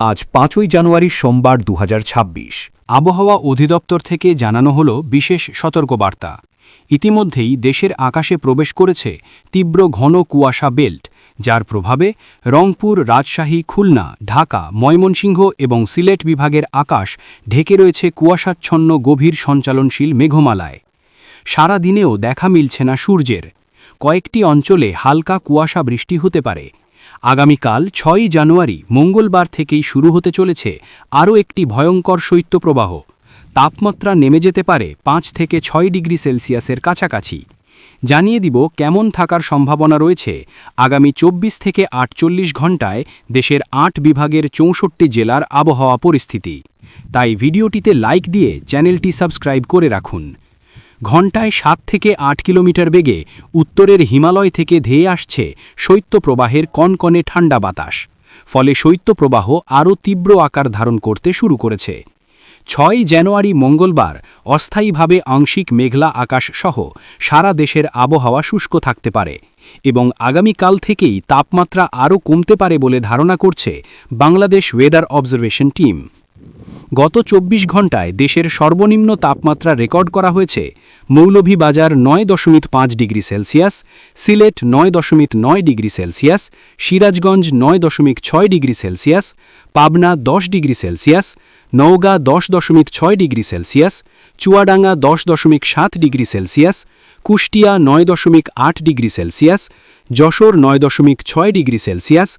আজ ৫ই জানুয়ারি সোমবার ২০২৬। আবহাওয়া অধিদপ্তর থেকে জানানো হল বিশেষ সতর্কবার্তা। ইতিমধ্যেই দেশের আকাশে প্রবেশ করেছে তীব্র ঘন কুয়াশা বেল্ট, যার প্রভাবে রংপুর, রাজশাহী, খুলনা, ঢাকা, ময়মনসিংহ এবং সিলেট বিভাগের আকাশ ঢেকে রয়েছে কুয়াশাচ্ছন্ন গভীর সঞ্চালনশীল মেঘমালায়। সারা দিনেও দেখা মিলছে না সূর্যের। কয়েকটি অঞ্চলে হালকা কুয়াশা বৃষ্টি হতে পারে। আগামীকাল ৬ই জানুয়ারি মঙ্গলবার থেকেই শুরু হতে চলেছে আরও একটি ভয়ঙ্কর শৈত্যপ্রবাহ। তাপমাত্রা নেমে যেতে পারে ৫ থেকে ৬ ডিগ্রি সেলসিয়াসের কাছাকাছি। জানিয়ে দিব কেমন থাকার সম্ভাবনা রয়েছে আগামী ২৪ থেকে ৪৮ ঘণ্টায় দেশের ৮ বিভাগের ৬৪ জেলার আবহাওয়া পরিস্থিতি। তাই ভিডিওটিতে লাইক দিয়ে চ্যানেলটি সাবস্ক্রাইব করে রাখুন। ঘণ্টায় ৭ থেকে ৮ কিলোমিটার বেগে উত্তরের হিমালয় থেকে ধেয়ে আসছে শৈত্যপ্রবাহের কনকনে ঠান্ডা বাতাস। ফলে শৈত্যপ্রবাহ আরও তীব্র আকার ধারণ করতে শুরু করেছে। ৬ জানুয়ারি মঙ্গলবার অস্থায়ীভাবে আংশিক মেঘলা আকাশ সহ সারা দেশের আবহাওয়া শুষ্ক থাকতে পারে এবং আগামীকাল থেকেই তাপমাত্রা আরও কমতে পারে বলে ধারণা করছে বাংলাদেশ ওয়েদার অবজারভেশন টিম। গত ২৪ ঘণ্টায় দেশের সর্বনিম্ন তাপমাত্রা রেকর্ড করা হয়েছে Moulvibazar ৯.৫ degree Celsius, Sylhet ৯.৯ degree Celsius, Sirajganj ৯.৬ degree Celsius, Pabna ১০ degree Celsius, Naogaon ১০.৬ degree Celsius, Chuadanga ১০.৭ degree Celsius, Kushtia ৯.৮ degree Celsius, Jessore ৯.৬ degree Celsius,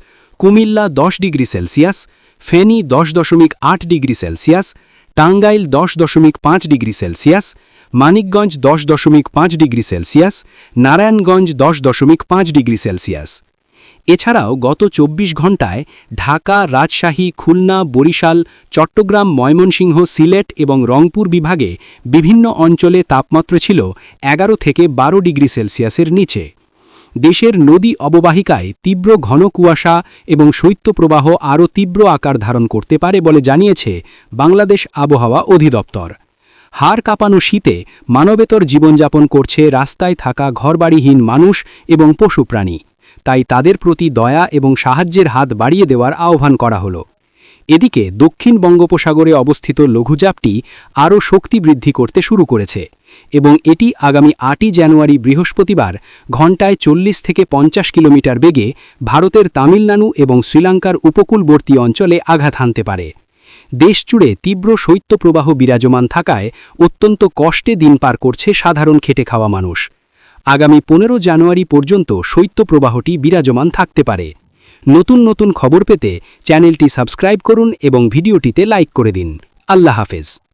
Comilla ১০ degree Celsius, Feni ১০.৮ degree Celsius, Tangail ১০.৫ degree Celsius, Manikganj ১০.৫ degree Celsius, Narayanganj ১০.৫ degree Celsius. এছাড়াও গত ২৪ ঘণ্টায় ঢাকা, রাজশাহী, খুলনা, বরিশাল, চট্টগ্রাম, ময়মনসিংহ, সিলেট এবং রংপুর বিভাগে বিভিন্ন অঞ্চলে তাপমাত্রা ছিল ১১ থেকে ১২ ডিগ্রি সেলসিয়াসের নিচে। দেশের নদী অববাহিকায় তীব্র ঘন কুয়াশা এবং শৈত্যপ্রবাহ আরও তীব্র আকার ধারণ করতে পারে বলে জানিয়েছে বাংলাদেশ আবহাওয়া অধিদপ্তর। হাড় কাঁপানো শীতে মানবেতর জীবনযাপন করছে রাস্তায় থাকা ঘরবাড়িহীন মানুষ এবং পশুপ্রাণী। তাই তাদের প্রতি দয়া এবং সাহায্যের হাত বাড়িয়ে দেওয়ার আহ্বান করা হলো। এদিকে দক্ষিণ বঙ্গোপসাগরে অবস্থিত লঘুচাপটি আরও শক্তি বৃদ্ধি করতে শুরু করেছে এবং এটি আগামী ৮ই জানুয়ারি বৃহস্পতিবার ঘণ্টায় ৪০ থেকে ৫০ কিলোমিটার বেগে ভারতের তামিলনাড়ু এবং শ্রীলঙ্কার উপকূলবর্তী অঞ্চলে আঘাত হানতে পারে। দেশজুড়ে তীব্র শৈত্যপ্রবাহ বিরাজমান থাকায় অত্যন্ত কষ্টে দিন পার করছে সাধারণ খেটে খাওয়া মানুষ। আগামী ১৫ জানুয়ারি পর্যন্ত শৈত্যপ্রবাহটি বিরাজমান থাকতে পারে। নতুন নতুন খবর পেতে চ্যানেলটি সাবস্ক্রাইব করুন এবং ভিডিওটিতে লাইক করে দিন। আল্লাহ হাফেজ।